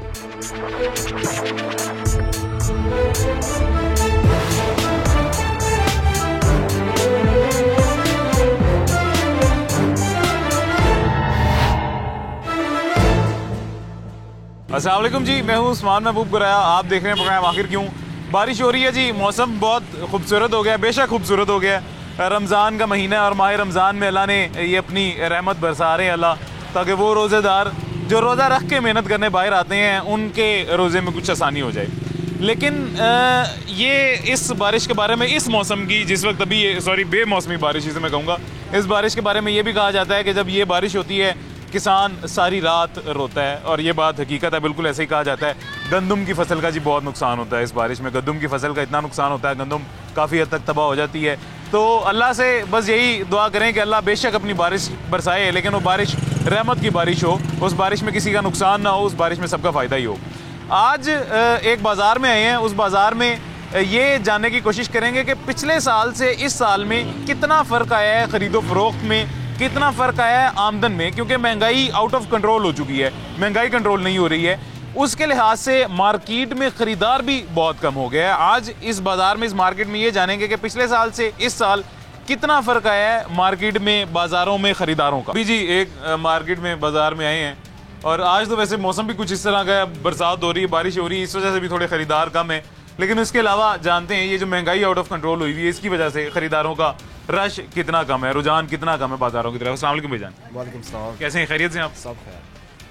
अस्सलाम वालेकुम जी, मैं हूँ उस्मान महबूब गुराया। आप देख रहे हैं प्रोग्राम आखिर क्यों। बारिश हो रही है जी, मौसम बहुत खूबसूरत हो गया, बेशक खूबसूरत हो गया। रमज़ान का महीना है और माह रमज़ान में अल्लाह ने ये अपनी रहमत बरसा रहे हैं अल्लाह, ताकि वो रोज़ेदार जो रोज़ा रख के मेहनत करने बाहर आते हैं उनके रोज़े में कुछ आसानी हो जाए। लेकिन ये इस बारिश के बारे में, इस मौसम की जिस वक्त अभी ये बेमौसमी बारिश जिसे मैं कहूँगा, इस बारिश के बारे में ये भी कहा जाता है कि जब ये बारिश होती है किसान सारी रात रोता है, और ये बात हकीकत है, बिल्कुल ऐसे ही कहा जाता है। गंदम की फसल का जी बहुत नुकसान होता है इस बारिश में, गंदम की फसल का इतना नुकसान होता है, गंदम काफ़ी हद तक तबाह हो जाती है। तो अल्लाह से बस यही दुआ करें कि अल्लाह बेशक अपनी बारिश बरसाए, लेकिन वो बारिश रहमत की बारिश हो, उस बारिश में किसी का नुकसान ना हो, उस बारिश में सबका फ़ायदा ही हो। आज एक बाज़ार में आए हैं, उस बाज़ार में ये जानने की कोशिश करेंगे कि पिछले साल से इस साल में कितना फ़र्क आया है ख़रीदो फरोख्त में, कितना फ़र्क आया है आमदन में, क्योंकि महंगाई आउट ऑफ कंट्रोल हो चुकी है, महंगाई कंट्रोल नहीं हो रही है। उसके लिहाज से मार्केट में ख़रीदार भी बहुत कम हो गया है। आज इस बाज़ार में, इस मार्केट में ये जानेंगे कि पिछले साल से इस साल कितना फ़र्क आया है मार्केट में, बाज़ारों में ख़रीदारों का। अभी जी एक मार्केट में, बाज़ार में आए हैं, और आज तो वैसे मौसम भी कुछ इस तरह का है, बरसात हो रही है, बारिश हो रही है, इस वजह से भी थोड़े ख़रीदार कम है। लेकिन इसके अलावा जानते हैं ये जो महंगाई आउट ऑफ कंट्रोल हुई है, इसकी वजह से ख़रीदारों का रश कितना कम है, रुझान कितना कम है बाज़ारों की तरफ। अस्सलाम वालेकुम भाईजान। वालेकुम सलाम। कैसे हैं, खैरियत से आप? सब खैर।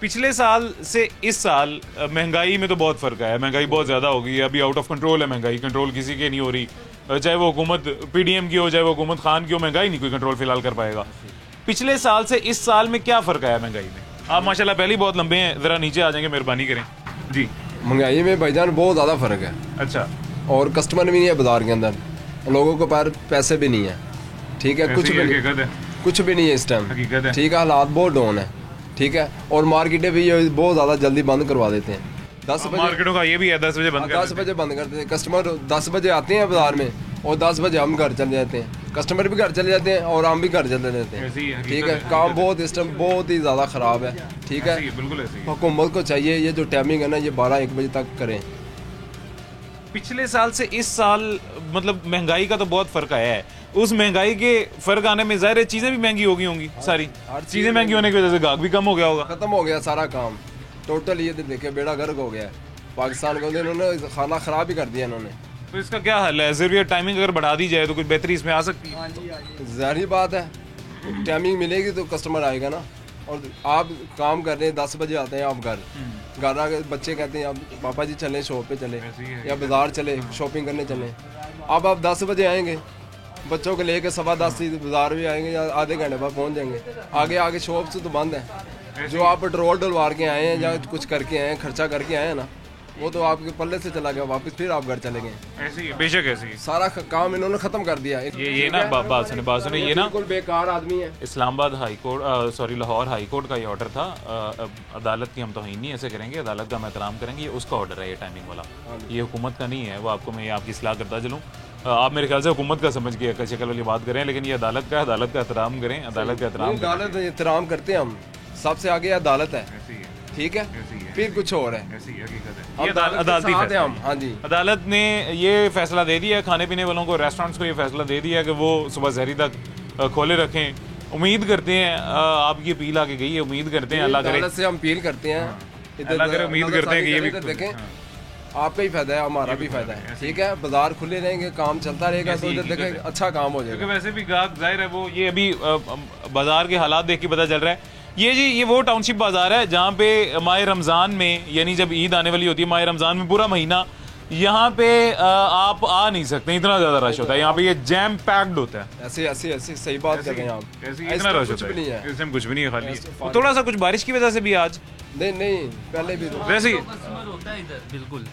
पिछले साल से इस साल महंगाई में तो बहुत फ़र्क आया है, महंगाई बहुत ज़्यादा हो गई है, अभी आउट ऑफ कंट्रोल है महंगाई, कंट्रोल किसी के नहीं हो रही, चाहे वो हुकूमत पीडीएम की हो, चाहे वो हुकूमत खान की हो, महंगाई नहीं कोई कंट्रोल फिलहाल कर पाएगा। पिछले साल से इस साल में क्या फ़र्क आया महंगाई में? आप माशाल्लाह पहले ही बहुत लंबे हैं, ज़रा नीचे आ जाएंगे, मेहरबानी करें जी। महंगाई में भाईजान बहुत ज़्यादा फ़र्क है। अच्छा। और कस्टमर भी नहीं है बाजार के अंदर, लोगों के पास पैसे भी नहीं है, ठीक है, कुछ भी नहीं है इस टाइम, ठीक है, हालात बहुत डाउन है, ठीक है। और मार्केटें भी ये बहुत ज़्यादा जल्दी बंद करवा देते हैं। 10 बजे मार्केटों का ये भी है, 10 बजे बंद 10 बजे बंद कर देते हैं। कस्टमर 10 बजे आते हैं बाजार में और 10 बजे हम घर चले जाते हैं, कस्टमर भी घर चले जाते हैं और हम भी घर चले जाते हैं, ठीक है। काम बहुत इस टाइम बहुत ही ज़्यादा ख़राब है, ठीक है। बिल्कुल ऐसे ही हुकूमत को चाहिए ये जो टाइमिंग है ना, ये 12-1 बजे तक करें। पिछले साल से इस साल मतलब महंगाई का तो बहुत फ़र्क आया है। उस महंगाई के फ़र्क आने में ज़ाहिर है चीज़ें भी महंगी हो गई होंगी, सारी चीज़ें महंगी होने की वजह से गाहक भी कम हो गया होगा। ख़त्म हो गया सारा काम टोटल, ये देखे बेड़ा गर्क हो गया है पाकिस्तान को, इन्होंने खाना ख़राब ही कर दिया इन्होंने। तो इसका क्या हल है? ज़रूरी टाइमिंग अगर बढ़ा दी जाए तो कुछ बेहतरी इसमें आ सकती है। ज़ाहिर बात है, टाइमिंग मिलेगी तो कस्टमर आएगा ना। और आप काम कर रहे हैं, 10 बजे आते हैं आप घर आके बच्चे कहते हैं अब पापा जी चलें शॉप पे चले या बाजार चले शॉपिंग करने चलें। अब आप 10 बजे आएंगे, बच्चों को लेके 10:15 बाजार भी आएंगे या आधे घंटे बाद पहुंच जाएंगे। आगे शॉप से तो बंद है। जो आप पेट्रोल डलवार के आए हैं या कुछ करके आए हैं, खर्चा करके आए हैं ना, वो तो आपके पल्ले से चला गया, वापस फिर आप घर चले गए। ऐसे ही बेशक ऐसे ही सारा काम इन्होंने खत्म कर दिया। ये ना बात सुने ये ना बिल्कुल बेकार आदमी है। Islamabad high court Lahore high court का ये ऑर्डर था। अदालत की हम तौहीन नहीं ऐसे करेंगे, अदालत का हम एहतराम करेंगे। ये उसका ऑर्डर है, ये टाइमिंग वाला, ये हुकूमत का नहीं है। वो आपको मैं आपकी सलाह करता चलूँ, आप मेरे ख्याल से हुकूमत का समझ के शक्ल वाली बात करें, लेकिन ये अदालत का एहतराम करें, अदालत का एहतराम करते हैं हम। सबसे आगे अदालत है, ठीक है, फिर कुछ और है, अदालती फैसला। हाँ जी, अदालत ने ये फैसला दे दिया, खाने पीने वालों को, रेस्टोरेंट्स को ये फैसला दे दिया कि वो सुबह सहरी तक खोले रखें। उम्मीद करते हैं आपकी अपील आगे गई है, उम्मीद करते हैं अल्लाह करे से हम अपील करते हैं, अल्लाह करे, उम्मीद करते हैं कि ये भी देखें आपका ही फायदा है, हमारा भी फायदा है, ठीक है। बाजार खुले रहेंगे, काम चलता रहेगा तो देखें अच्छा काम हो जाएगा। वैसे भी गाहक जाहिर है वो ये अभी बाजार के हालात देख के पता चल रहा है। ये वो टाउनशिप बाजार है जहाँ पे माह रमज़ान में, यानी जब ईद आने वाली होती है, माह रमज़ान में पूरा महीना यहाँ पे आप आ नहीं सकते, इतना ज़्यादा रश होता है यहाँ पे, ये जैम पैक्ड होता है। ऐसे सही बात कर रहे हैं आप, इतना रश होता है, इसमें कुछ भी नहीं है, खाली थोड़ा सा कुछ बारिश की वजह से भी आज नहीं पहले भी वैसे ही कस्टमर होता है इधर, बिल्कुल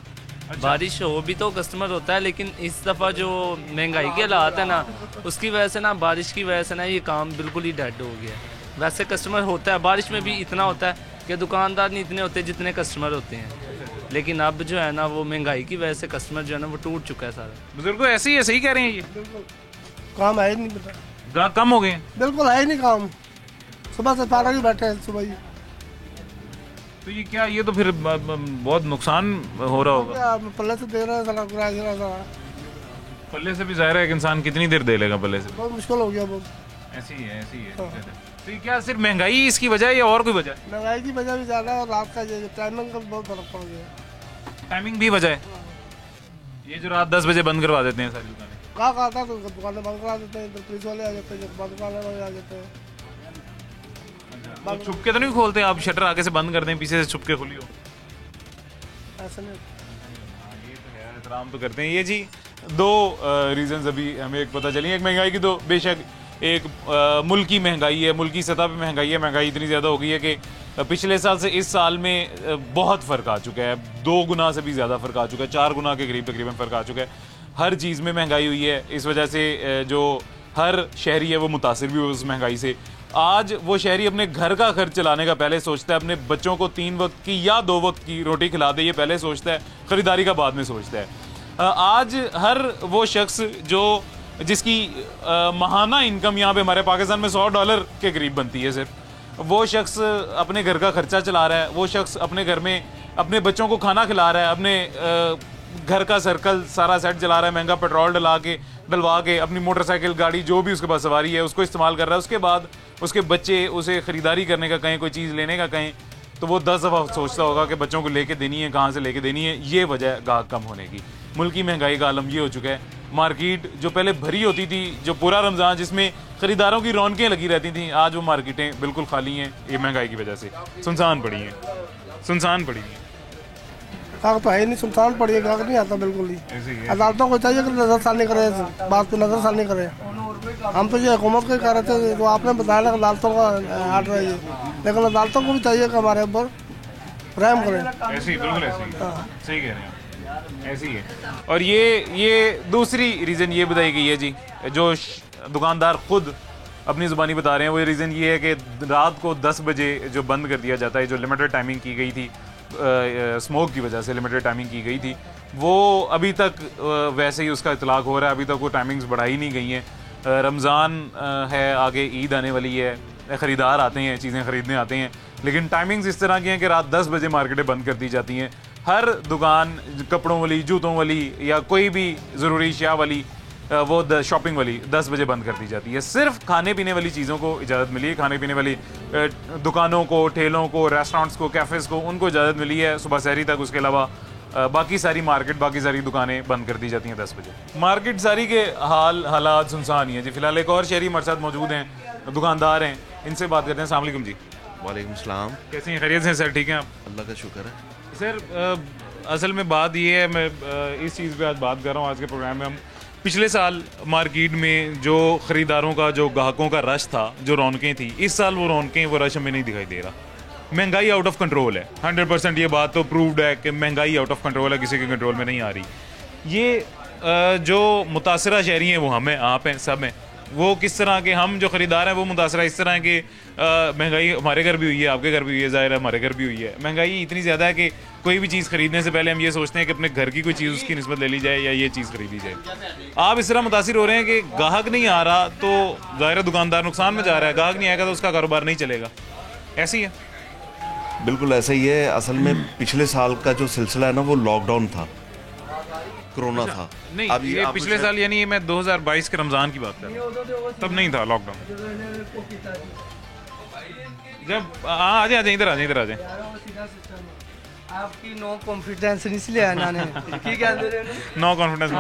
बारिश हो भी तो कस्टमर होता है, लेकिन इस दफ़ा जो महंगाई के हालात है ना, उसकी वजह से ना, बारिश की वजह से ना, ये काम बिल्कुल ही डेड हो गया है। वैसे कस्टमर होता है, बारिश में भी इतना होता है कि दुकानदार नहीं इतने होते जितने कस्टमर होते हैं, लेकिन अब जो है ना वो महंगाई की वजह से कस्टमर जो है ना वो टूट चुका है सारा। बुजुर्ग ऐसे ही सही कह रहे हैं, ये काम है नहीं, पता कम हो गए, बिल्कुल है नहीं काम। सुबह से 12 ही बैठे हैं सुबह ही। तो ये क्या, ये तो फिर बहुत नुकसान हो रहा होगा। क्या पल्ले से दे रहा है साला किराया दे रहा था। पल्ले से भी ज़ाहिर है कि इंसान कितनी देर दे लेगा पल्ले से। बहुत मुश्किल हो गया बहुत। ऐसी है, ऐसी है। तो ये क्या सिर्फ महंगाई इसकी वजह है या और कोई वजह है? महंगाई की वजह भी ज़्यादा है और रात का ये टाइमिंग का बहुत फर्क पड़ गया। टाइमिंग भी वजह है, ये जो रात 10 बजे बंद करवा देते हैं सारी दुकानें। कहाँ आता तो दुकानें बंद करा देते हैं, इधर पुलिस वाले आ जाते हैं, बंद कराने वाले आ जाते हैं। तो छुप के तो नहीं खोलते आप, शटर आगे से बंद कर दें, पीछे से छुप के खुली हो? ऐसा नहीं। ये तो है, एहतराम तो करते हैं। ये जी दो रीजंस अभी हमें एक पता चली। एक महंगाई की, तो बेशक एक मुल्की महंगाई है, मुल्की सतह पे महंगाई है। महंगाई इतनी ज़्यादा हो गई है कि पिछले साल से इस साल में बहुत फ़र्क आ चुका है, 2 गुना से भी ज़्यादा फ़र्क आ चुका है, 4 गुना के करीब तकरीबन फ़र्क आ चुका है। हर चीज़ में महंगाई हुई है। इस वजह से जो हर शहरी है वो मुतासिर भी हुआ उस महंगाई से। आज वो शहरी अपने घर का खर्च चलाने का पहले सोचता है, अपने बच्चों को 3 वक्त की या 2 वक्त की रोटी खिला दे ये पहले सोचता है, ख़रीदारी का बाद में सोचता है। आज हर वो शख्स जो जिसकी माहाना इनकम यहाँ पे हमारे पाकिस्तान में $100 के करीब बनती है सिर्फ, वो शख्स अपने घर का खर्चा चला रहा है, वो शख्स अपने घर में अपने बच्चों को खाना खिला रहा है, अपने घर का सर्कल सारा सेट चला रहा है, महंगा पेट्रोल डलवा के अपनी मोटरसाइकिल गाड़ी जो भी उसके पास सवारी है उसको इस्तेमाल कर रहा है। उसके बाद उसके बच्चे उसे ख़रीदारी करने का कहें, कोई चीज़ लेने का कहें, तो वो 10 दफ़ा सोचता होगा कि बच्चों को लेके देनी है, कहाँ से लेके देनी है। ये वजह गाहक कम होने की। मुल्क की महंगाई का आलम ये हो चुका है। मार्केट जो पहले भरी होती थी, जो पूरा रमज़ान जिसमें ख़रीदारों की रौनकें लगी रहती थी, आज वो मार्केटें बिल्कुल खाली हैं। ये महंगाई की वजह से सुनसान पड़ी हैं, सुनसान पड़ी हैं। गाहक तो है ही नहीं, सुनसान पड़ी है, गाहक नहीं आता बिल्कुल ही। अदालतों को चाहिए कि नज़रसानी करे, बात पे नज़रसानी करे। हम तो ये हुकूमत को कह रहे थे, तो आपने बताया ना अदालतों का हाथ रही है, लेकिन अदालतों को भी चाहिए कि हमारे ऊपर रहम करें। ऐसे ही, बिल्कुल ऐसे ही, सही कह रहे हैं, ऐसी है। और ये दूसरी रीज़न ये बताई गई है जी, जो दुकानदार खुद अपनी ज़ुबानी बता रहे हैं, वो रीज़न ये है कि रात को 10 बजे जो बंद कर दिया जाता है, जो लिमिटेड टाइमिंग की गई थी, स्मोक की वजह से लिमिटेड टाइमिंग की गई थी, वो अभी तक वैसे ही उसका इतलाक़ हो रहा है। अभी तक वो टाइमिंग्स बढ़ाई नहीं गई हैं। रमज़ान है, आगे ईद आने वाली है, ख़रीदार आते हैं, चीज़ें ख़रीदने आते हैं, लेकिन टाइमिंग्स इस तरह की हैं कि रात 10 बजे मार्केटें बंद कर दी जाती हैं। हर दुकान, कपड़ों वाली, जूतों वाली या कोई भी ज़रूरी अशिया वाली, वो शॉपिंग वाली 10 बजे बंद कर दी जाती है। सिर्फ खाने पीने वाली चीज़ों को इजाज़त मिली है, खाने पीने वाली दुकानों को, ठेलों को, रेस्टोरेंट्स को, कैफ़ेज़ को, उनको इजाज़त मिली है सुबह सहरी तक। उसके अलावा बाकी सारी मार्केट, बाकी सारी दुकानें बंद कर दी जाती हैं 10 बजे। मार्केट सारी के हालात सुनसान ही है जी। फिलहाल एक और शहरी हमारे साथ मौजूद हैं, दुकानदार हैं, इनसे बात करते हैं। अस्सलाम वालेकुम जी। वालेकुम सलाम। कैसे हैं, खैरियत से सर? ठीक हैं आप? अल्लाह का शुक्र है सर। असल में बात ये है, मैं इस चीज़ पे आज बात कर रहा हूँ आज के प्रोग्राम में। हम पिछले साल मार्केट में जो ख़रीदारों का, जो ग्राहकों का रश था, जो रौनकें थी, इस साल वो रौनकें, वो रश हमें नहीं दिखाई दे रहा। महंगाई आउट ऑफ कंट्रोल है, 100% ये बात तो प्रूव्ड है कि महंगाई आउट ऑफ कंट्रोल है, किसी के कंट्रोल में नहीं आ रही। ये जो मुतासरा शहरी हैं वो हम हैं, आप हैं, सब हैं। वो किस तरह के, हम जो ख़रीदार हैं वो मुतासरा इस तरह के, महंगाई हमारे घर भी हुई है, आपके घर भी हुई है, ज़ाहिर है हमारे घर भी हुई है। महंगाई इतनी ज़्यादा है कि कोई भी चीज़ ख़रीदने से पहले हम ये सोचते हैं कि अपने घर की कोई चीज़ उसकी निस्बत ले ली जाए या ये चीज़ खरीदी जाए। आप इस तरह मुतासिर हो रहे हैं कि गाहक नहीं आ रहा तो ज़ाहिर है दुकानदार नुकसान में जा रहा है, गाहक नहीं आएगा तो उसका कारोबार नहीं चलेगा। ऐसी है, बिल्कुल ऐसा ही है। असल में पिछले साल का जो सिलसिला है ना, वो लॉकडाउन था, कोरोना था। नहीं, अब ये पिछले साल यानी मैं 2022 के रमज़ान की बात कर रहा हूँ, तब नहीं था लॉकडाउन। जब आ जाए इधर आ जाए, इधर आ जाए। आपकी नो कॉन्फिडेंस इसलिए आना ने की कहते रहे नो कॉन्फिडेंस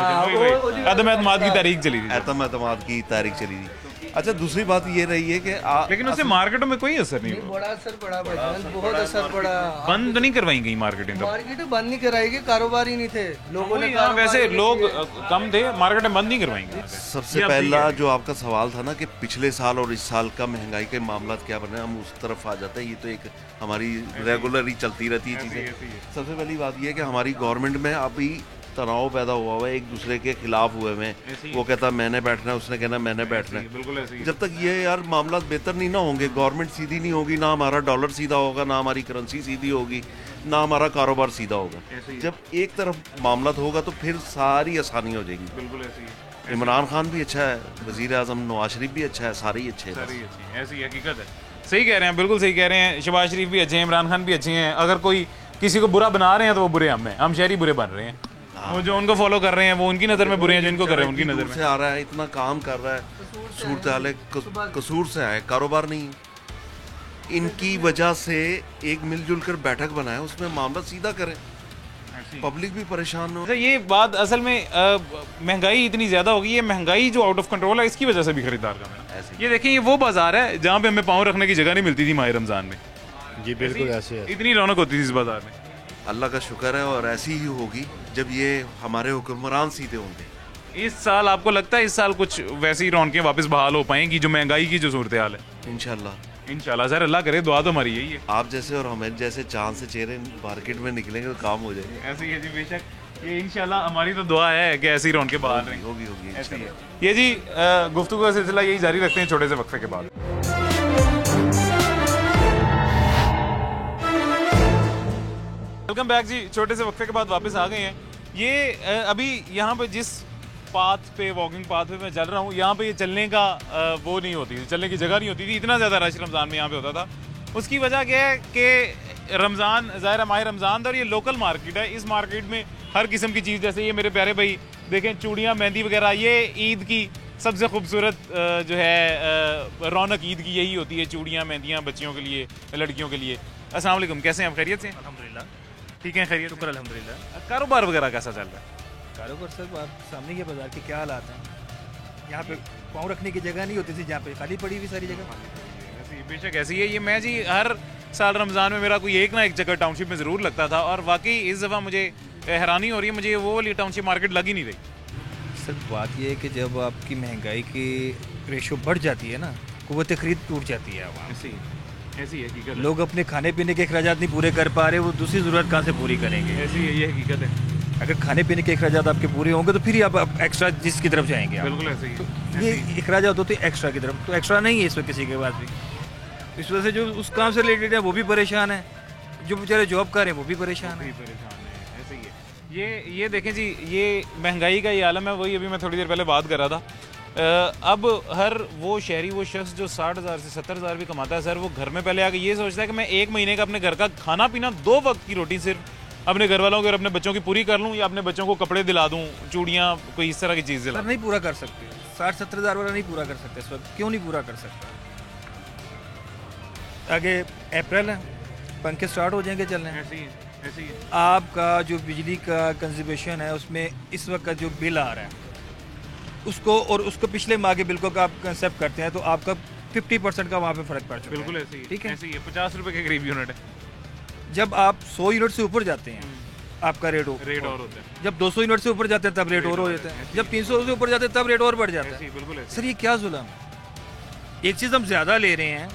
अदम एतमाद की तारीख चली थी, अदम एतमाद की तारीख चली थी। अच्छा, दूसरी बात ये रही है कि लेकिन उससे मार्केटों में कोई असर नहीं हुआ। बड़ा असर पड़ा भाईजान, बहुत असर पड़ा। बंद तो नहीं करवाई गई मार्केटें, तो मार्केट बंद नहीं कराएगी, कारोबार ही नहीं थे लोगों ने। वैसे लोग कम थे, मार्केटें बंद नहीं करवाएंगे। सबसे पहला जो आपका सवाल था ना कि पिछले साल और इस साल का महंगाई के मामला क्या बने, हम उस तरफ आ जाते हैं। ये तो एक हमारी रेगुलर ही चलती रहती है चीज़ें। सबसे पहली बात ये है कि हमारी गवर्नमेंट में अभी तनाव पैदा हुआ है, एक दूसरे के खिलाफ हुए हैं। वो कहता मैंने बैठना है, उसने कहना मैंने बैठना है। बिल्कुल ऐसे ही। जब तक ये यार मामला बेहतर नहीं ना होंगे, गवर्नमेंट सीधी नहीं होगी, ना हमारा डॉलर सीधा होगा, ना हमारी करेंसी सीधी होगी, ना हमारा कारोबार सीधा होगा। जब एक तरफ मामला होगा तो फिर सारी आसानी हो जाएगी। बिल्कुल ऐसे ही। इमरान खान भी अच्छा है, वज़ीर आज़म नवाज शरीफ भी अच्छा है, सारे ही अच्छे हैं। ऐसी हकीकत है। सही कह रहे हैं, बिल्कुल सही कह रहे हैं। शहबाज शरीफ भी अच्छे हैं, इमरान खान भी अच्छे हैं। अगर कोई किसी को बुरा बना रहे हैं तो वो बुरे हम शहरी बुरे बन रहे हैं। वो जो उनको फॉलो कर रहे हैं वो उनकी नज़र में बुरे हैं, जिनको कर रहे हैं उनकी नज़र में। से आ रहा है, इतना काम कर रहा है, सूरत हाल कसूर से है, कारोबार नहीं। इनकी वजह से एक मिलजुल कर बैठक बनाए, उसमें मामला सीधा करें, पब्लिक भी परेशान हो। अच्छा, ये बात असल में महंगाई इतनी ज़्यादा होगी, ये महंगाई जो आउट ऑफ कंट्रोल है इसकी वजह से भी खरीदार कम है। ये देखें, ये वो बाजार है जहाँ पे हमें पाँव रखने की जगह नहीं मिलती थी माह रमज़ान में। जी बिल्कुल ऐसे है। इतनी रौनक होती थी इस बाजार में। अल्लाह का शुक्र है, और ऐसी ही होगी जब ये हमारे हुक्मरान सीधे होंगे। इस साल आपको लगता है इस साल कुछ वैसी रौनकें वापस बहाल हो पाएंगी जो महंगाई की जो सूरत हाल है? इंशाल्लाह सर, अल्लाह करे, दुआ तो हमारी यही है। आप जैसे और हमें जैसे चांद से चेहरे मार्केट में निकलेंगे तो काम हो जाएंगे। ऐसे ही है जी, बेशक, ये इंशाल्लाह हमारी तो दुआ है कि ऐसी रौनकें बहाल रहें। होगी ऐसे ही है। ये जी गुफ्तगू का सिलसिला यही जारी रखते हैं छोटे से वक्फे के बाद। वेलकम बैक जी, छोटे से वक्फे के बाद वापस आ गए हैं। ये अभी यहाँ पे जिस पाथ पे, वॉकिंग पाथ पे मैं चल रहा हूँ, यहाँ पे ये चलने का वो नहीं होती थी, चलने की जगह नहीं होती थी। इतना ज़्यादा रश रमज़ान में यहाँ पे होता था। उसकी वजह क्या है कि रमज़ान ज़ाहिर माह रमज़ान था और ये लोकल मार्केट है। इस मार्केट में हर किस्म की चीज़, जैसे ये मेरे प्यारे भाई देखें, चूड़ियाँ, मेहंदी वगैरह, ये ईद की सबसे खूबसूरत जो है रौनक ईद की यही होती है, चूड़ियाँ, मेहंदियाँ बच्चियों के लिए, लड़कियों के लिए। अस्सलाम वालेकुम, कैसे हैं आप? खैरियत से? अल्हम्दुलिल्लाह ठीक है, खैरियत? शुक्र अल्हम्दुलिल्लाह। कारोबार वगैरह कैसा चल रहा है? कारोबार सर, आप सामने के बाजार के क्या हालात हैं। यहाँ पे पाँव रखने की जगह नहीं होती थी, जहाँ पे खाली पड़ी हुई सारी जगह। बेशक ऐसी है। ये मैं जी हर साल रमज़ान में मेरा कोई एक ना एक जगह टाउनशिप में ज़रूर लगता था, और वाकई इस दफ़ा मुझे हैरानी हो रही है, मुझे वो वाली टाउनशिप मार्केट लग ही नहीं रही। सर बात ये है कि जब आपकी महंगाई की रेशो बढ़ जाती है ना, क़ुव्वत ख़रीद टूट जाती है। ऐसी है हकीकत। लोग अपने खाने पीने के अखराजात नहीं पूरे कर पा रहे, वो दूसरी ज़रूरत कहाँ से पूरी करेंगे? ऐसी है, ये हकीकत है। अगर खाने पीने के अखराजात आपके पूरे होंगे तो फिर ही आप एक्स्ट्रा जिसकी तरफ जाएंगे। बिल्कुल ऐसे ही है। तो ये अखराजात होते हैं एक्स्ट्रा की तरफ, तो एक्स्ट्रा नहीं है इस वक्त किसी के पास भी। इस वजह से जो उस काम से रिलेटेड है वो भी परेशान है, जो बेचारे जॉब कर रहे हैं वो भी परेशान है। ऐसे ही है। ये देखें जी, ये महंगाई का ये आलम है। वही अभी मैं थोड़ी देर पहले बात कर रहा था। अब हर वो शहरी, वो शख्स जो 60,000 से 70,000 भी कमाता है सर, वो घर में पहले आके ये सोचता है कि मैं एक महीने का अपने घर का खाना पीना, 2 वक्त की रोटी सिर्फ अपने घर वालों की और अपने बच्चों की पूरी कर लूँ, या अपने बच्चों को कपड़े दिला दूँ, चूड़ियाँ, कोई इस तरह की चीज़ दिला। नहीं पूरा कर सकते, 60-70,000 वाला नहीं पूरा कर सकते इस वक्त। क्यों नहीं पूरा कर सकता? आगे अप्रैल है, पंखे स्टार्ट हो जाएंगे चलने। ऐसे ही है। आपका जो बिजली का कंजर्वेशन है उसमें इस वक्त का जो बिल आ रहा है उसको और उसको पिछले माह के बिल को आप कंसेप्ट करते हैं तो आपका 50% का वहाँ पे फ़र्क पड़ चुका है। बिल्कुल ऐसे ही, ठीक है। ऐसे ही है। 50 रुपए के करीब यूनिट है। जब आप 100 यूनिट से ऊपर जाते हैं आपका रेट और होता है। जब 200 यूनिट से ऊपर जाते हैं तब रेट और हो जाता है, जब 300 से ऊपर जाते हैं तब रेट और बढ़ जाता है। बिल्कुल सर ये क्या जुल्म है? एक चीज़ हम ज़्यादा ले रहे हैं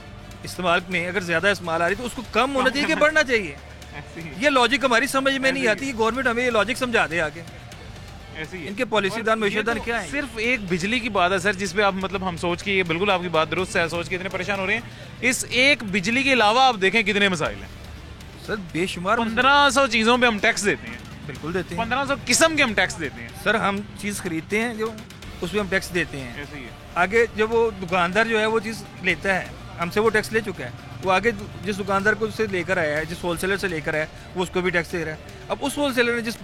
इस्तेमाल में, अगर ज़्यादा इस्तेमाल आ रही तो उसको कम होना चाहिए कि बढ़ना चाहिए? ये लॉजिक हमारी समझ में नहीं आती। गवर्नमेंट हमें ये लॉजिक समझा दे आगे। इनके पॉलिसीदान मैशेदान क्या है? सिर्फ एक बिजली की बात है सर, जिसपे आप मतलब हम सोच के, ये बिल्कुल आपकी बात दुरुस्त है, सोच के इतने परेशान हो रहे हैं। इस एक बिजली के अलावा आप देखें कितने मसाइल हैं सर, बेशुमार। 1500 चीज़ों पे हम टैक्स देते हैं। बिल्कुल देते हैं। 1500 किस्म के हम टैक्स देते हैं सर। हम चीज़ खरीदते हैं जो उस पर हम टैक्स देते हैं। ऐसे ही है। आगे जब वो दुकानदार जो है वो चीज़ लेता है, हमसे वो टैक्स ले चुका है, वो आगे जिस दुकानदार को उससे लेकर आया है, जिस होलसेलर से लेकर आया है, वो उसको भी टैक्स दे रहा है। अब उस होलसेलर ने जिस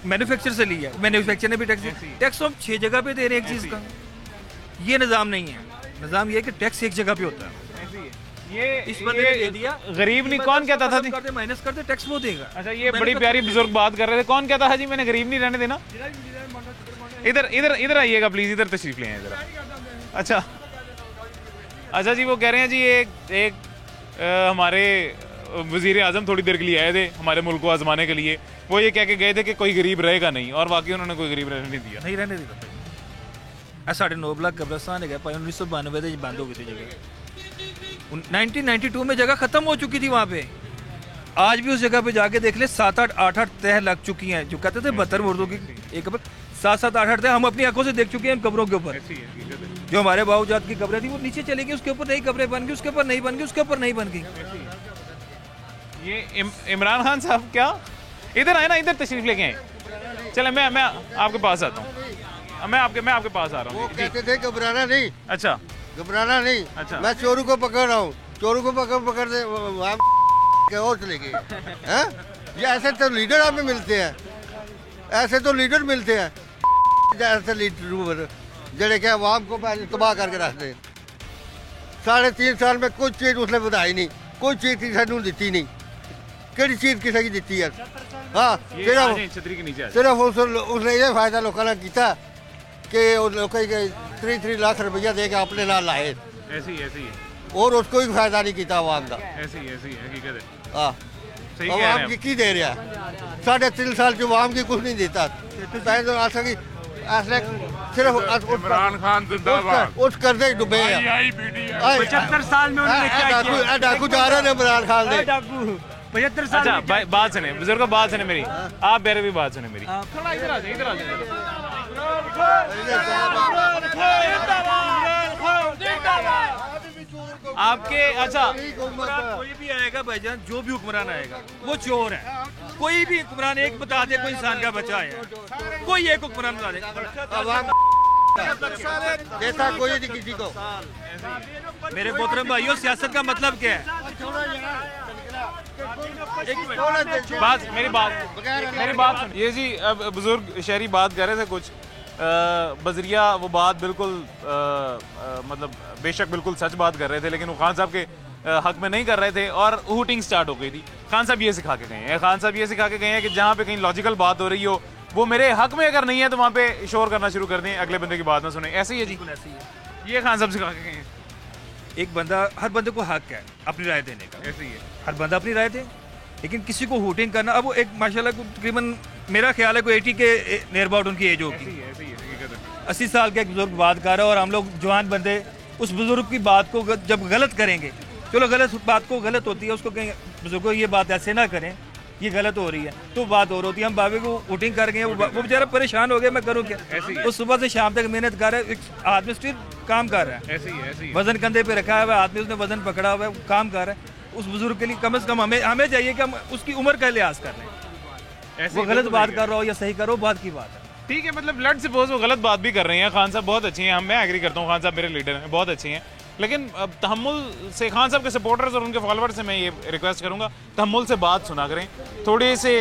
मैन्युफैक्चर से लिया है, मैन्युफैक्चर ने भी टैक्स दिया। टैक्स हम 6 जगह पे दे रहे हैं एक चीज़ का। ये निज़ाम नहीं है। निज़ाम ये है कि टैक्स एक जगह पे होता है। ये इस बंदे ने दे दिया, गरीब नहीं, कौन कहता था? करते माइनस करते टैक्स वो देगा। अच्छा, ये बड़ी प्यारी बुजुर्ग बात कर रहे थे। कौन कहता है जी मैंने गरीब नहीं रहने देना? इधर इधर इधर आइएगा प्लीज, इधर तशरीफ ले आइए जरा। अच्छा जी, वो कह रहे हैं जी एक हमारे वजीर आजम थोड़ी देर के लिए आए थे हमारे मुल्क को आजमाने के लिए। वो ये कह के गए थे कि कोई गरीब रहेगा नहीं, और वाकई उन्होंने कोई गरीब रहने नहीं दिया। नहीं रहने दिया। 9.5 लाख कब्रिस्तान है, 1992 बंद हो गई थी जगह। 1992 में जगह खत्म हो चुकी थी वहाँ पे। आज भी उस जगह पे जाके देख ले, 7-8 8-8 तह लग चुकी हैं। जो कहते थे 72 मुर्दों की एक कब्र, 7-7 8-8 तह हम अपनी आंखों से देख चुके हैं कब्रों के ऊपर। जो हमारे बाबूजाद की कब्रें थी वो नीचे चली गई, उसके ऊपर नई कब्रें बन गई, उसके ऊपर नहीं बन गई, उसके ऊपर नहीं बन गई। ये इमरान खान साहब क्या इधर आए ना, इधर तशरीफ लेके आए। चले मैं आपके पास आता हूँ। मैं आपके पास आ रहा हूँ। वो कहते थे घबराना नहीं। अच्छा, घबराना नहीं। अच्छा। मैं चोरों को पकड़ रहा हूँ। चोरों को पकड़ पकड़ दे वहाँ के और चले गए हैं। ये ऐसे तो लीडर हमें मिलते हैं, ऐसे तो लीडर मिलते हैं, ऐसे लीडर जड़े क्या आवाम को पहले तबाह करके रख दे। 3.5 साल में कुछ चीज़ उसने बढ़ाई नहीं, कोई चीज़ किसी ने दी नहीं, किसी चीज़ किसी की दी है। हाँ सिर्फ उसने ये फायदा लोगों ने किया कि लोग 3 लाख रुपया दे के अपने नाल लाए, और उसको भी फायदा नहीं किया आवाम का। हाँ आवाम की दे रहा है, 3.5 साल जो आवाम की कुछ नहीं देता। सिर्फ इमरान खान जिंदाबाद, उस कर्जे डूबे 75 साल में उन्होंने क्या किया? डाकू जा रहे हैं इमरान खान ने। 75 साल। अच्छा भाई बात सुने, बुजुर्ग बात सुने मेरी, आप मेरे भी बात सुने मेरी। थोड़ा इधर आ जाए, इधर आ जाए। आपके अच्छा कोई भी आएगा भाईजान, जो भी हुक्मरान आएगा वो चोर है। कोई भी हुक्मरान एक बता दे कोई इंसान का बच्चा है, कोई एक हुक्मरान बता दे जैसा कोई नहीं किसी को। मेरे मोहतरम भाइयों, सियासत का मतलब क्या है? मेरी बात सुन। ये जी अब बुजुर्ग शहरी बात कर रहे थे कुछ बजरिया, वो बात बिल्कुल मतलब बेशक बिल्कुल सच बात कर रहे थे, लेकिन वो खान साहब के हक में नहीं कर रहे थे और हूटिंग स्टार्ट हो गई थी। खान साहब ये सिखा के गए हैं, खान साहब ये सिखा के गए हैं कि जहाँ पे कहीं लॉजिकल बात हो रही हो, वो मेरे हक में अगर नहीं है तो वहाँ पे शोर करना शुरू कर दें, अगले बंदे की बात ना सुने। ऐसे ही है जी, ये खान साहब सिखा के गए हैं। एक बंदा, हर बंदे को हक है अपनी राय देने का, ऐसे ही है, हर बंदा अपनी राय दे, लेकिन किसी को हूटिंग करना। अब वो एक माशाल्लाह तकरीबन मेरा ख्याल है कोई 80 के नियर अबाउट उनकी एज होगी, 80 साल का एक बुजुर्ग बात कर रहा है, और हम लोग जवान बंदे उस बुजुर्ग की बात को जब गलत करेंगे, चलो गलत बात को गलत होती है, उसको कहेंगे बुजुर्गों ये बात ऐसे ना करें, ये गलत हो रही है, तो बात और होती है। हम बाबे को वोटिंग कर गए, वो बेचारा परेशान हो गया, मैं करूँ क्या? वो सुबह से शाम तक मेहनत कर रहा है, एक आदमी स्टिल काम कर रहा है, वजन कंधे पे रखा हुआ है, आदमी उसने वजन पकड़ा हुआ है, वो काम कर रहा है। उस बुजुर्ग के लिए कम से कम हमें चाहिए कि हम उसकी उम्र का लिहाज कर लें। वो गलत बात कर रहा हो या सही कर रहा हो, बात की बात है। ठीक है, मतलब लेट्स सपोज वो गलत बात भी कर रहे हैं। खान साहब बहुत अच्छे हैं, मैं एग्री करता हूँ, खान साहब मेरे लीडर हैं, बहुत अच्छे हैं, लेकिन अब तहम्मुल से खान साहब के सपोर्टर्स और उनके फॉलोअर्स से मैं ये रिक्वेस्ट करूंगा, तहम्मुल से बात सुना करें, थोड़े से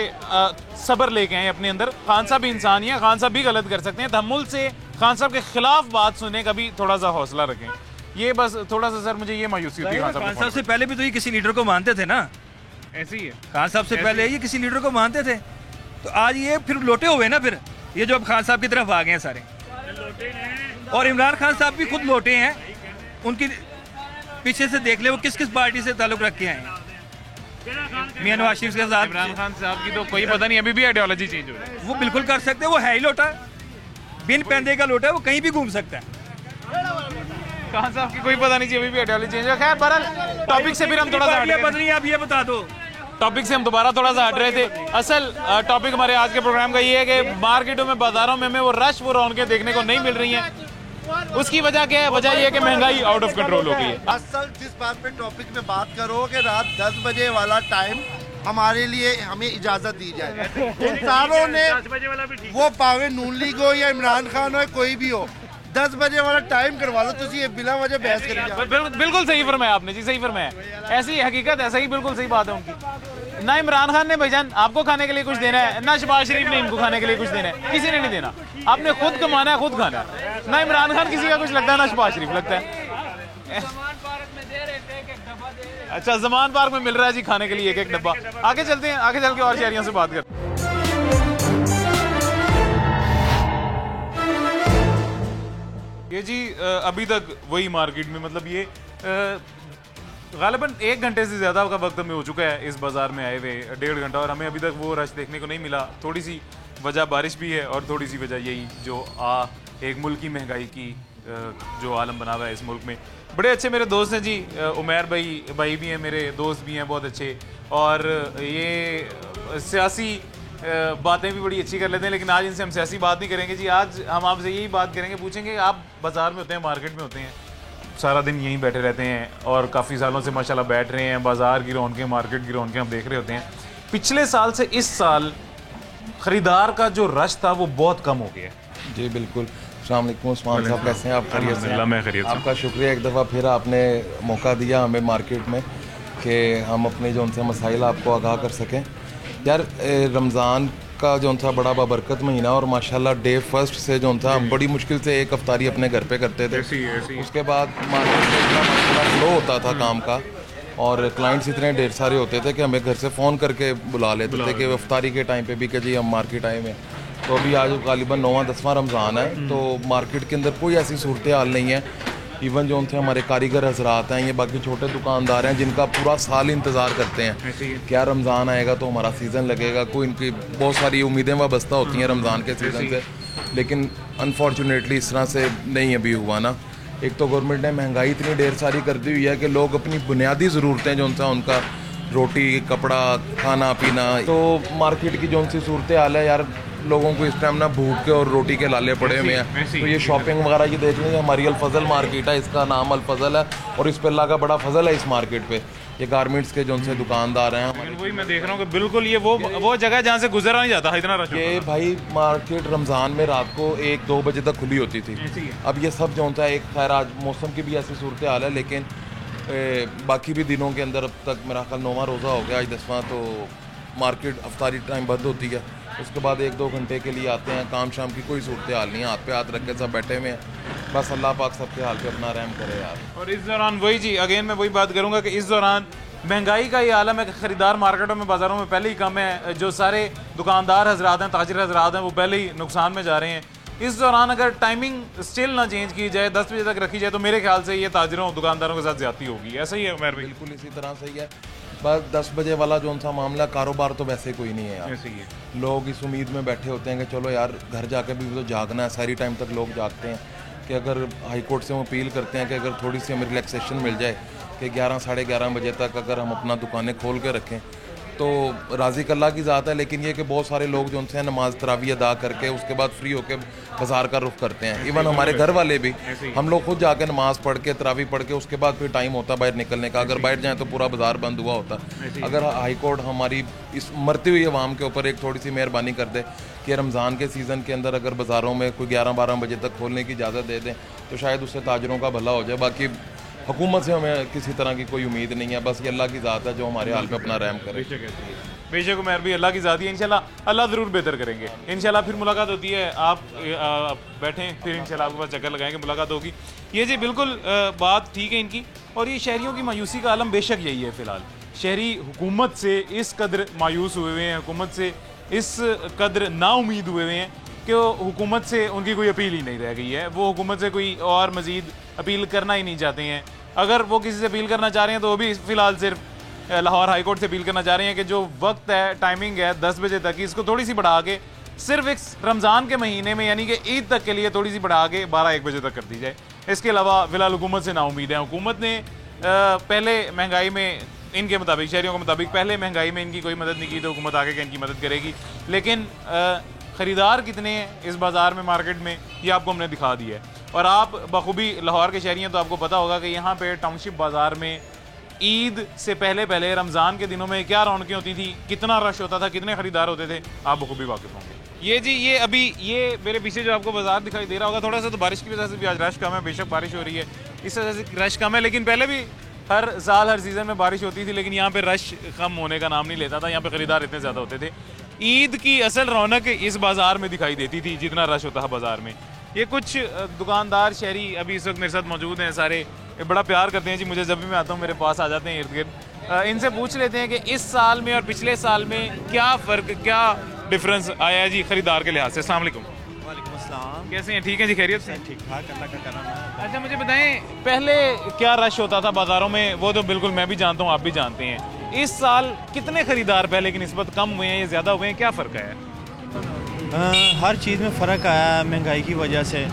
सब्र लेके आए अपने अंदर। खान साहब भी इंसान ही है, खान साहब भी गलत कर सकते हैं, तहम्मुल से खान साहब के खिलाफ बात सुनने का भी थोड़ा सा हौसला रखें। ये बस थोड़ा सा सर मुझे ये मायूसी होती है। खान साहब से पहले भी तो ये किसी लीडर को मानते थे ना, ऐसे ही है। खान साहब से पहले ये किसी लीडर को मानते थे, तो आज ये फिर लोटे हुए ना, फिर ये जो अब खान साहब की तरफ आ गए हैं सारे, और इमरान खान साहब भी खुद लोटे हैं। उनकी पीछे से देख ले वो किस किस पार्टी से ताल्लुक रखे हैं, मियां नवाज शरीफ के साथ। इमरान खान साहब की तो कोई पता नहीं, अभी भी आइडियोलॉजी चेंज हो रही है। वो बिल्कुल कर सकते हैं, वो है ही लोटा, बिन पैंदे का लोटा है, वो कहीं भी घूम सकता है। खान साहब की कोई पता नहीं चाहिए, अभी भी आइडियोलॉजी चेंज है। खैर बहरहाल टॉपिक से फिर हम थोड़ा सा बदली, आप ये बता दो। टॉपिक से हम दोबारा थोड़ा सा हट रहे थे। असल टॉपिक हमारे आज के प्रोग्राम का ये है कि मार्केटों में, बाजारों में हमें वो रश, वो रौनकें देखने को नहीं मिल रही हैं। उसकी वजह क्या है? वजह ये है कि महंगाई आउट ऑफ कंट्रोल हो गई है। असल जिस बात पे टॉपिक में बात करो कि रात 10 बजे वाला टाइम हमारे लिए हमें इजाजत दी जाए। इंसानों ने वो पावे नून लीग हो या इमरान खान हो, कोई भी हो, 10 बजे वाला टाइम करवा लो। तुझे ये बिना वजह बहस करिए। बिल्कुल सही फरमाया आपने जी, सही फरमाया। ऐसी हकीकत, ऐसा ही बिल्कुल सही बात है उनकी। ना इमरान खान ने भाईजान आपको खाने के लिए कुछ देना है, ना शहबाज शरीफ ने इनको खाने के लिए कुछ देना है, किसी ने नहीं देना। आपने खुद कमाना है, खुद खाना है। ना इमरान खान किसी का कुछ लगता है, ना शहबाज शरीफ लगता है। अच्छा, जमान पार्क में मिल रहा है जी खाने के लिए एक डब्बा। आगे चलते हैं, आगे चल के और शहरियों से बात करते हैं। ये जी अभी तक वही मार्केट में, मतलब ये गालिबन 1 घंटे से ज़्यादा का वक्त हमें हो चुका है इस बाज़ार में आए हुए, 1.5 घंटा, और हमें अभी तक वो रश देखने को नहीं मिला। थोड़ी सी वजह बारिश भी है और थोड़ी सी वजह यही जो एक मुल्क की महंगाई की जो आलम बना हुआ है इस मुल्क में। बड़े अच्छे मेरे दोस्त हैं जी, उमैर भाई भी हैं, मेरे दोस्त भी हैं बहुत अच्छे, और ये सियासी बातें भी बड़ी अच्छी कर लेते हैं, लेकिन आज इनसे हम सियासी बात नहीं करेंगे जी। आज हम आपसे यही बात करेंगे, पूछेंगे आप बाज़ार में होते हैं, मार्केट में होते हैं, सारा दिन यहीं बैठे रहते हैं और काफ़ी सालों से माशाल्लाह बैठ रहे हैं, बाज़ार की रौनकें, मार्केट की रौनकें हम देख रहे होते हैं। पिछले साल से इस साल ख़रीदार का जो रश था वो बहुत कम हो गया है। जी बिल्कुल, अस्सलाम वालेकुम उस्मान साहब, कैसे हैं आप? खैरियत से? मैं खैरियत से। आपका शुक्रिया एक दफ़ा फिर आपने मौका दिया हमें मार्केट में कि हम अपने जो उनसे मसाइल आपको आगाह कर सकें। यार रमज़ान का जो था बड़ा बाबरकत महीना और माशाल्लाह डे फर्स्ट से जो था हम बड़ी मुश्किल से एक अफ्तारी अपने घर पे करते थे। उसके बाद मार्केट में इतना फ्लो होता था काम का और क्लाइंट्स इतने ढेर सारे होते थे कि हमें घर से फ़ोन करके बुला लेते थे कि अफ्तारी के टाइम पे भी कि जी हम मार्केट आए हैं। तो अभी आज गालिबन 9वां-10वां रमज़ान है तो मार्केट के अंदर कोई ऐसी सूरत हाल नहीं है। इवन जो उनसे हमारे कारीगर हजरात हैं, ये बाकी छोटे दुकानदार हैं जिनका पूरा साल इंतज़ार करते हैं क्या रमज़ान आएगा तो हमारा सीज़न लगेगा। कोई इनकी बहुत सारी उम्मीदें वाबस्ता होती हैं रमज़ान के सीज़न से, लेकिन अनफॉर्चुनेटली इस तरह से नहीं अभी हुआ ना। एक तो गवर्नमेंट ने महंगाई इतनी ढेर सारी कर दी हुई है कि लोग अपनी बुनियादी ज़रूरतें जो उनका रोटी, कपड़ा, खाना पीना, तो मार्केट की जो उनसी सूरत हाल है यार, लोगों को इस टाइम ना भूख के और रोटी के लाले पड़े हुए हैं। तो ये शॉपिंग वगैरह ये देख लीजिए, हमारी अल-फज़ल मार्केट है, इसका नाम अल-फज़ल है और इस पर अल्लाह का बड़ा फजल है इस मार्केट पे। ये गारमेंट्स के जो उनसे दुकानदार हैं, वही मैं देख रहा हूँ कि बिल्कुल ये वो जगह जहाँ से गुजरा नहीं जाता इतना रश। ये भाई मार्केट रमज़ान में रात को 1-2 बजे तक खुली होती थी। अब ये सब जो होता है, एक खैर आज मौसम की भी ऐसी सूरत हाल है, लेकिन बाकी भी दिनों के अंदर अब तक मेरा ख्याल 9वां रोज़ा हो गया, आज 10वां, तो मार्केट अफ्तारी टाइम बंद होती है। उसके बाद 1-2 घंटे के लिए आते हैं, काम शाम की कोई सूरत हाल नहीं है, हाथ पे हाथ रख के सब बैठे हुए हैं। बस अल्लाह पाक सबके हाल पे अपना रहम करे यार। और इस दौरान वही जी अगेन मैं वही बात करूँगा कि इस दौरान महंगाई का ये आलम है कि ख़रीदार मार्केटों में, बाज़ारों में पहले ही कम है। जो सारे दुकानदार हजरात हैं, ताजिर हजरात हैं, वो पहले ही नुकसान में जा रहे हैं। इस दौरान अगर टाइमिंग स्टिल ना चेंज की जाए, 10 बजे तक रखी जाए, तो मेरे ख्याल से ये ताजिरों दुकानदारों के साथ ज़्यादती होगी। ऐसा ही है उमर भाई? बिल्कुल इसी तरह से ही है। बस 10 बजे वाला जो उनका मामला, कारोबार तो वैसे कोई नहीं है यार। ऐसे ही है। लोग इस उम्मीद में बैठे होते हैं कि चलो यार घर जाके भी तो जागना है, सारी टाइम तक लोग जागते हैं कि अगर हाई कोर्ट से वो अपील करते हैं कि अगर थोड़ी सी हमें रिलैक्सेशन मिल जाए कि 11-11:30 बजे तक अगर हम अपना दुकानें खोल के रखें तो राज़ी अल्लाह की ज़ात है। लेकिन ये कि बहुत सारे लोग जो उनसे नमाज तरावी अदा करके उसके बाद फ्री होकर बाज़ार का रुख करते हैं। इवन हमारे घर वाले भी, हम लोग खुद जाके नमाज पढ़ के तरावी पढ़ के उसके बाद फिर टाइम होता बाहर निकलने का, अगर बैठ जाएँ तो पूरा बाज़ार बंद हुआ होता। अगर हाई कोर्ट हमारी इस मरती हुई अवाम के ऊपर एक थोड़ी सी मेहरबानी कर दे कि रमज़ान के सीज़न के अंदर अगर बाज़ारों में कोई 11-12 बजे तक खोलने की इजाज़त दे दें तो शायद उससे ताजरों का भला हो जाए। बाकी हुकूमत से हमें किसी तरह की कोई उम्मीद नहीं है, बस ये अल्लाह की ज़ात है जो हमारे हाल पे अपना रहम करे। बेशक उमर भी अल्लाह की ज़ात है, इंशाल्लाह अल्लाह ज़रूर बेहतर करेंगे। इंशाल्लाह फिर मुलाकात होती है, आप बैठें, फिर इंशाल्लाह आपके पास चक्कर लगाएंगे, मुलाकात होगी। ये जी बिल्कुल बात ठीक है इनकी। और ये शहरियों की मायूसी का आलम बेशक यही है फ़िलहाल। शहरी हुकूमत से इस कदर मायूस हुए हुए हैं, हुकूमत से इस कदर नाउमीद हुए हुए हैं कि हुकूमत से उनकी कोई अपील ही नहीं रह गई है। वो हुकूमत से कोई और मज़ीद अपील करना ही नहीं चाहते हैं। अगर वो किसी से अपील करना चाह रहे हैं तो वो भी फ़िलहाल सिर्फ लाहौर हाई कोर्ट से अपील करना चाह रहे हैं कि जो वक्त है, टाइमिंग है 10 बजे तक की, इसको थोड़ी सी बढ़ा के सिर्फ एक रमज़ान के महीने में यानी कि ईद तक के लिए थोड़ी सी बढ़ा के 12-1 बजे तक कर दी जाए। इसके अलावा फ़िलहाल हुकूमत से नाउमीद है। हुकूमत ने पहले महंगाई में इनके मुताबिक, शहरियों के मुताबिक पहले महंगाई में इनकी कोई मदद नहीं की, तो हुकूमत आगे इनकी मदद करेगी। लेकिन ख़रीदार कितने हैं इस बाज़ार में, मार्केट में, ये आपको हमने दिखा दिया है। और आप बखूबी लाहौर के शहरी हैं तो आपको पता होगा कि यहाँ पे टाउनशिप बाज़ार में ईद से पहले रमज़ान के दिनों में क्या रौनकें होती थी, कितना रश होता था, कितने ख़रीदार होते थे, आप बखूबी वाकिफ़ होंगे। ये जी ये अभी ये मेरे पीछे जो आपको बाज़ार दिखाई दे रहा होगा, थोड़ा सा तो बारिश की वजह से भी आज रश कम है। बेशक बारिश हो रही है, इस वजह से रश कम है, लेकिन पहले भी हर साल हर सीज़न में बारिश होती थी, लेकिन यहाँ पे रश कम होने का नाम नहीं लेता था। यहाँ पे ख़रीदार इतने ज़्यादा होते थे। ईद की असल रौनक इस बाज़ार में दिखाई देती थी जितना रश होता है बाज़ार में। ये कुछ दुकानदार शहरी अभी इस वक्त मेरे साथ मौजूद हैं, सारे बड़ा प्यार करते हैं जी मुझे, जब भी मैं आता हूँ मेरे पास आ जाते हैं इर्द गिर्द। इनसे पूछ लेते हैं कि इस साल में और पिछले साल में क्या फ़र्क, क्या डिफरेंस आया है जी ख़रीदार के लिहाज से। अस्सलाम वालेकुम। वालेकुम अस्सलाम। कैसे हैं? ठीक है जी, खैरियत से? ठीक ठाक, अल्लाह का करम है। अच्छा मुझे बताएं, पहले क्या रश होता था बाज़ारों में? वो तो बिल्कुल मैं भी जानता हूँ, आप भी जानते हैं। इस साल कितने ख़रीदार पहले की निस्बत कम हुए हैं या ज़्यादा हुए हैं, क्या फ़र्क आया है? हर चीज़ में फ़र्क आया महंगाई की वजह से।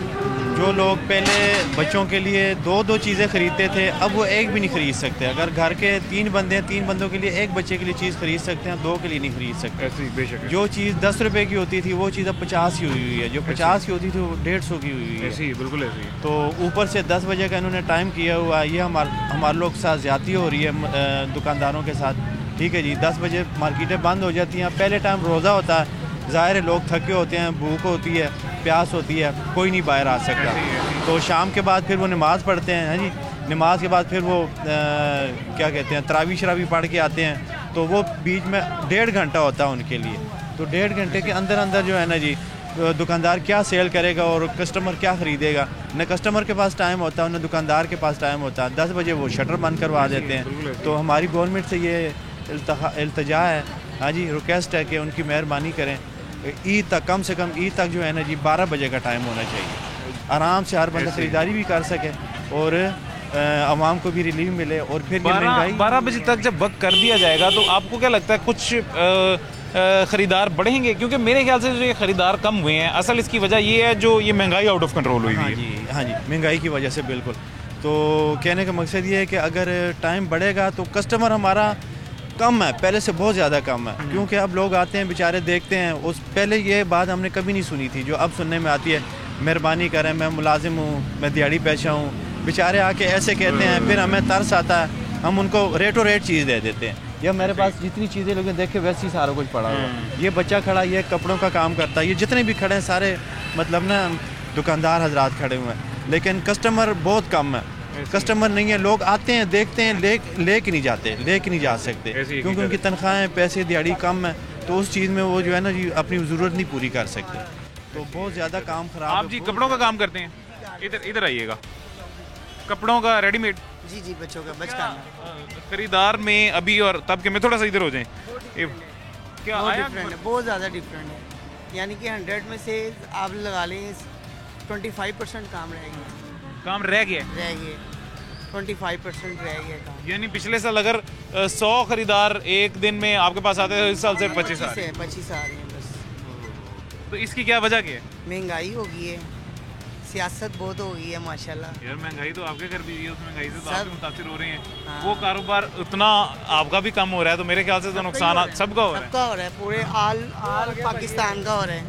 जो लोग पहले बच्चों के लिए 2-2 चीज़ें ख़रीदते थे, अब वो एक भी नहीं ख़रीद सकते। अगर घर के 3 बंदे हैं, 3 बंदों के लिए एक बच्चे के लिए चीज़ ख़रीद सकते हैं, 2 के लिए नहीं ख़रीद सकते। बेशक जो चीज़ 10 रुपए की होती थी वो चीज़ अब 50 की हुई है, जो 50 की होती थी वो 150 की हुई है। ऐसी बिल्कुल ऐसी। तो ऊपर से 10 बजे का इन्होंने टाइम किया हुआ है, ये हमारे लोग के साथ ज़्यादती हो रही है दुकानदारों के साथ। ठीक है जी, 10 बजे मार्केटें बंद हो जाती हैं। पहले टाइम रोज़ा होता है, ज़ाहिर है लोग थके होते हैं, भूख होती है, प्यास होती है, कोई नहीं बाहर आ सकता। तो शाम के बाद फिर वो नमाज़ पढ़ते हैं, हाँ जी, नमाज के बाद फिर वो क्या कहते हैं तरावी शरावी पढ़ के आते हैं। तो वो बीच में 1.5 घंटा होता है उनके लिए। तो 1.5 घंटे के अंदर अंदर जो है ना जी, दुकानदार क्या सेल करेगा और कस्टमर क्या ख़रीदेगा, न कस्टमर के पास टाइम होता है न दुकानदार के पास टाइम होता है। 10 बजे वो शटर बंद करवा देते हैं। तो हमारी गवर्नमेंट से ये इल्तजा है, हाँ जी, रिक्वेस्ट है कि उनकी मेहरबानी करें, ईद तक कम से कम ईद तक जो है ना जी 12 बजे का टाइम होना चाहिए, आराम से हर बंदा ख़रीदारी भी कर सके और आवाम को भी रिलीफ मिले। और फिर 12 बजे तक जब वक्त कर दिया जाएगा तो आपको क्या लगता है कुछ ख़रीदार बढ़ेंगे? क्योंकि मेरे ख्याल से जो ये ख़रीदार कम हुए हैं, असल इसकी वजह ये है जो ये महंगाई आउट ऑफ कंट्रोल हुई है। हाँ जी, महंगाई की वजह से बिल्कुल। तो कहने का मकसद ये है कि अगर टाइम बढ़ेगा तो कस्टमर हमारा कम है, पहले से बहुत ज़्यादा कम है। क्योंकि अब लोग आते हैं बेचारे, देखते हैं। उस पहले ये बात हमने कभी नहीं सुनी थी जो अब सुनने में आती है, मेहरबानी करें, मैं मुलाजिम हूँ, मैं दिहाड़ी पेशा हूँ। बेचारे आके ऐसे कहते हैं, फिर हमें तरस आता है, हम उनको रेटो रेट चीज़ दे देते हैं। या मेरे पास जितनी चीज़ें लोग देखे वैसे ही सारा कुछ पड़ा हुआ। ये बच्चा खड़ा, ये कपड़ों का काम करता है, ये जितने भी खड़े हैं सारे मतलब ना दुकानदार हजरात खड़े हुए हैं, लेकिन कस्टमर बहुत कम है। कस्टमर नहीं है, लोग आते हैं, देखते हैं, लेके नहीं जाते, लेके नहीं जा सकते क्योंकि उनकी तनख्वाहें, पैसे, दिहाड़ी कम है। तो उस चीज़ में वो जो है ना जी अपनी ज़रूरत नहीं पूरी कर सकते। तो बहुत ज़्यादा काम ख़राब। आप जी कपड़ों का काम करते हैं, इधर आइएगा। कपड़ों का रेडीमेड? जी जी, बच्चों का बचकाना। खरीदार में अभी और तब के में थोड़ा सा इधर हो जाएं, क्या बहुत डिफरेंट है, बहुत ज़्यादा डिफरेंट है। यानी कि 100 में से आप लगा लें 25% काम रह गया। काम रह गया? रह गया, 25% रह गया काम। यानी पिछले साल अगर 100 खरीदार एक दिन में आपके पास आते हैं, इस साल से 25 आ रहे हैं। 25 आ रही हैं बस। तो इसकी क्या वजह क्या है? महंगाई हो गई है, सियासत बहुत हो गई है माशाल्लाह। यार महंगाई तो आपके घर भी है, उस महंगाई से तो आप मुतासिर हो रहे हैं। वो कारोबार उतना आपका भी कम हो रहा है, तो मेरे ख्याल से तो नुकसान सबका हो रहा है। सबका हो रहा है, पूरे आल पाकिस्तान का हो रहा है।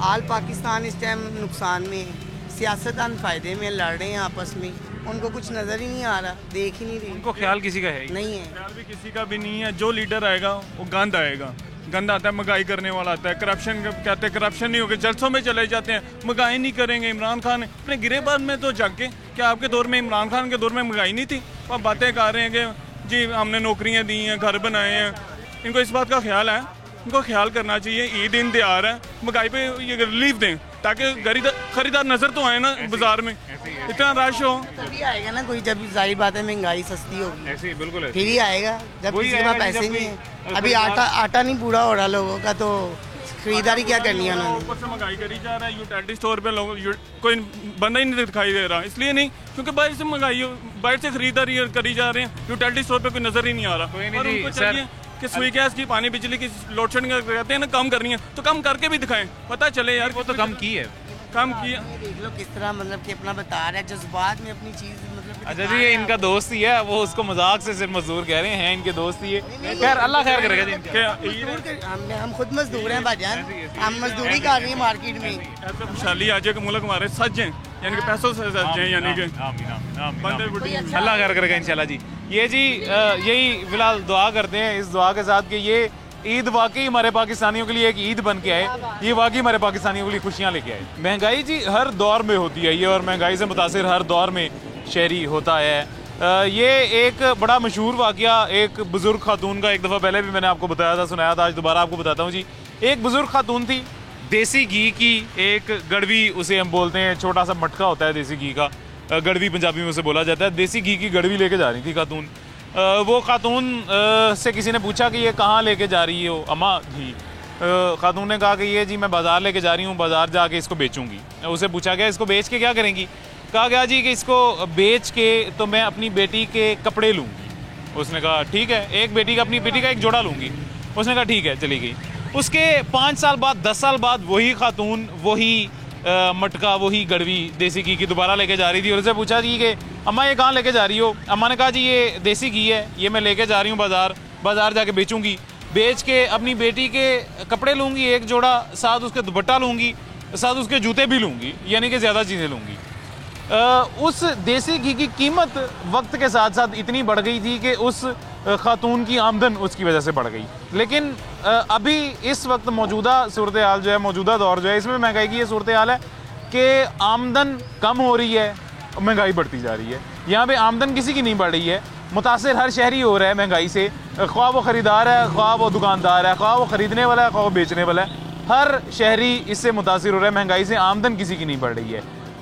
आल पाकिस्तान इस टाइम नुकसान में है। सियासतदान फायदे में लड़ रहे हैं आपस में, उनको कुछ नज़र ही नहीं आ रहा, देख ही नहीं रहे। उनको ख्याल किसी का है नहीं है, ख्याल भी किसी का भी नहीं है। जो लीडर आएगा वो गंद आएगा, गंद आता है, महंगाई करने वाला आता है। करप्शन कहते हैं, करप्शन नहीं होगा, जलसों में चले जाते हैं, महंगाई नहीं करेंगे। इमरान खान अपने गिरेबान में तो जाके, क्या आपके दौर में, इमरान खान के दौर में महंगाई नहीं थी? आप बातें कर रहे हैं कि जी हमने नौकरियां दी हैं, घर बनाए हैं। इनको इस बात का ख्याल है, इनको ख्याल करना चाहिए। ईद इन त्योहार है, महंगाई पे ये रिलीफ दें ताकि खरीदार नजर तो आए ना बाजार में, इतना रश हो। तभी आएगा ना कोई, जब जाहिर बात है महंगाई सस्ती होगी, ऐसे बिल्कुल फिर ही आएगा। जब किसी के पास पैसे नहीं है, अभी आटा नहीं पूरा हो रहा लोगों का, तो खरीदारी क्या करनी है उन्होंने? ऊपर से महंगाई करी जा रहा है, यूटिलिटी स्टोर पे लोग कोई बंदा ही नहीं दिखाई दे रहा। इसलिए नहीं क्योंकि बाहर से महंगाई, बाहर से खरीदारी करी जा रहे हैं, यूटिलिटी स्टोर पे कोई नजर ही नहीं आ रहा। और उनको चाहिए कि सुई गैस की, पानी बिजली की लोड शेडिंग कहते हैं ना, कम करनी है तो कम करके भी दिखाएं, पता चले यार। वो तो कम की है, कम किया। देख लो किस तरह मतलब कि अपना बता रहा है, जज्बात में अपनी चीज मतलब। अच्छा जी, ये इनका दोस्त ही है, वो उसको मजाक से सिर्फ मजदूर कह रहे हैं, इनके दोस्त ही है। खैर अल्लाह खैर करेगा जी। हम खुद मजदूर हैं भाईजान, हम मजदूरी कर रहे हैं मार्केट में। ऐसे खुशहाली आ जाए कि मुल्क हमारे सज हैं, यानी कि पैसों से सज हैं, यानी कि अल्लाह खैर करेगा इंशाल्लाह जी। ये जी यही फिलहाल दुआ करते हैं इस दुआ के साथ कि ये ईद वाकई हमारे पाकिस्तानियों के लिए एक ईद बन के आए, ये वाकई हमारे पाकिस्तानियों के लिए खुशियाँ लेके आए। महंगाई जी हर दौर में होती है ये, और महंगाई से मुतासिर हर दौर में शहरी होता है। ये एक बड़ा मशहूर वाक़या एक बुज़ुर्ग खातून का, एक दफ़ा पहले भी मैंने आपको बताया था, सुनाया था, आज दोबारा आपको बताता हूँ जी। एक बुज़ुर्ग खातून थी, देसी घी की एक गड़वी उसे हम बोलते हैं, छोटा सा मटका होता है देसी घी का, गड़वी पंजाबी में उसे बोला जाता है। देसी घी की गड़वी लेके जा रही थी खातून। वो खातून से किसी ने पूछा कि ये कहाँ लेके जा रही हो अम्मा घी? खातून ने कहा कि ये जी मैं बाज़ार लेके जा रही हूँ, बाज़ार जाके इसको बेचूंगी। उसे पूछा गया इसको बेच के क्या करेंगी? कहा गया जी कि इसको बेच के तो मैं अपनी बेटी के कपड़े लूँगी। उसने कहा ठीक है, एक बेटी का, अपनी बेटी का एक जोड़ा लूँगी। उसने कहा ठीक है, चली गई। उसके 5 साल बाद, 10 साल बाद वही खातून वही मटका, वही गड़वी देसी घी की दोबारा लेके जा रही थी। और उसे पूछा जी कि अम्मा ये कहाँ लेके जा रही हो? अम्मा ने कहा जी ये देसी घी है, ये मैं लेके जा रही हूँ बाज़ार जाके बेचूंगी, बेच के अपनी बेटी के कपड़े लूँगी एक जोड़ा, साथ उसके दुपट्टा लूँगी, साथ उसके जूते भी लूँगी, यानी कि ज़्यादा चीज़ें लूँगी। उस देसी घी की कीमत वक्त के साथ साथ इतनी बढ़ गई थी कि उस खातून की आमदन उसकी वजह से बढ़ गई। लेकिन अभी इस वक्त मौजूदा सूरत हाल जो है, मौजूदा दौर जो है, इसमें महंगाई की ये सूरत हाल है कि आमदन कम हो रही है, महंगाई बढ़ती जा रही है। यहाँ पे आमदन किसी की नहीं बढ़ रही है, मुतासिर हर शहरी हो रहा है महंगाई से, ख्वाह वो ख़रीदार है, ख्वाह वो दुकानदार है, ख्वाह वो ख़रीदने वाला है, ख्वाह वो बेचने वाला है, हर शहरी इससे मुतासिर हो रहा है महंगाई से। आमदन किसी की नहीं बढ़ रही है।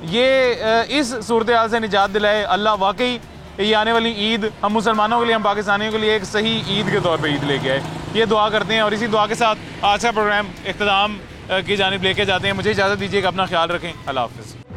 ये इस सूरत हाल से निजात दिलाए अल्लाह। वाकई ये आने वाली ईद हम मुसलमानों के लिए, हम पाकिस्तानियों के लिए एक सही ईद के तौर पे ईद लेके आए, ये दुआ करते हैं। और इसी दुआ के साथ आज का प्रोग्राम इख्तिताम की जानिब लेके जाते हैं। मुझे इजाज़त दीजिएगा, अपना ख्याल रखें। अल्लाह हाफ़िज़।